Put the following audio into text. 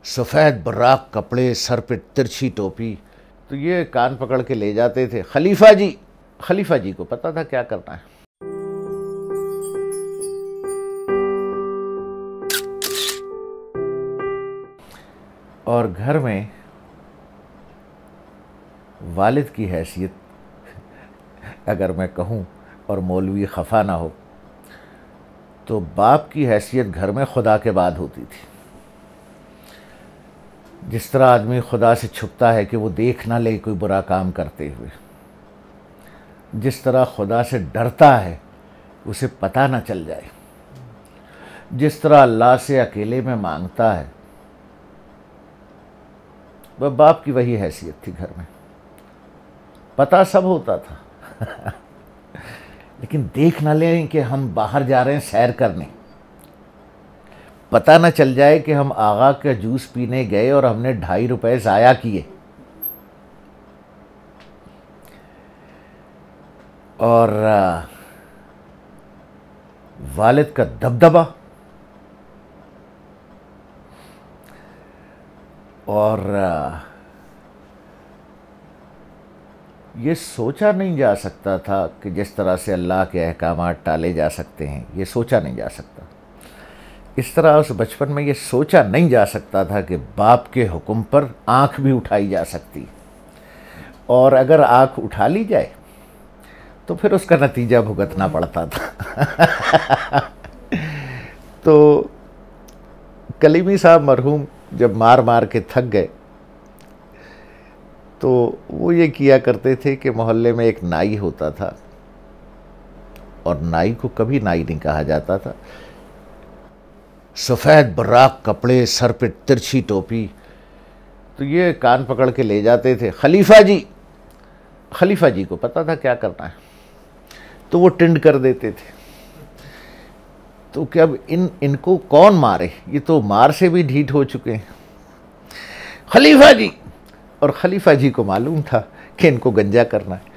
سفید براق کپڑے، سر پہ ترچھی ٹوپی، تو یہ کان پکڑ کے لے جاتے تھے خلیفہ جی۔ خلیفہ جی کو پتا تھا کیا کرنا ہے۔ اور گھر میں والد کی حیثیت اگر میں کہوں اور مولوی خفا نہ ہو تو باپ کی حیثیت گھر میں خدا کے بعد ہوتی تھی۔ جس طرح آدمی خدا سے چھپتا ہے کہ وہ دیکھ نہ لے کوئی برا کام کرتے ہوئے، جس طرح خدا سے ڈرتا ہے اسے پتہ نہ چل جائے، جس طرح اللہ سے اکیلے میں مانگتا ہے، وہ باپ کی وہی حیثیت تھی گھر میں۔ پتہ سب ہوتا تھا لیکن دیکھ نہ لیں کہ ہم باہر جا رہے ہیں سیر کرنے، پتہ نہ چل جائے کہ ہم آغا کا جوس پینے گئے اور ہم نے 2.5 روپے ضائع کیے۔ اور والد کا دبدبہ اور یہ سوچا نہیں جا سکتا تھا کہ جس طرح سے اللہ کے احکامات ٹالے جا سکتے ہیں، یہ سوچا نہیں جا سکتا۔ اس طرح اس بچپن میں یہ سوچا نہیں جا سکتا تھا کہ باپ کے حکم پر آنکھ بھی اٹھائی جا سکتی، اور اگر آنکھ اٹھا لی جائے تو پھر اس کا نتیجہ بھگتنا پڑتا تھا۔ تو کلیمی صاحب مرحوم جب مار مار کے تھک گئے تو وہ یہ کیا کرتے تھے کہ محلے میں ایک نائی ہوتا تھا، اور نائی کو کبھی نائی نہیں کہا جاتا تھا۔ سفید براق کپڑے، سر پہ ترچھی ٹوپی، تو یہ کان پکڑ کے لے جاتے تھے خلیفہ جی۔ خلیفہ جی کو پتا تھا کیا کرنا ہے، تو وہ ٹنڈ کر دیتے تھے۔ تو کہ اب ان کو کون مارے، یہ تو مار سے بھی ڈھیٹ ہو چکے ہیں۔ خلیفہ جی، اور خلیفہ جی کو معلوم تھا کہ ان کو گنجا کرنا ہے۔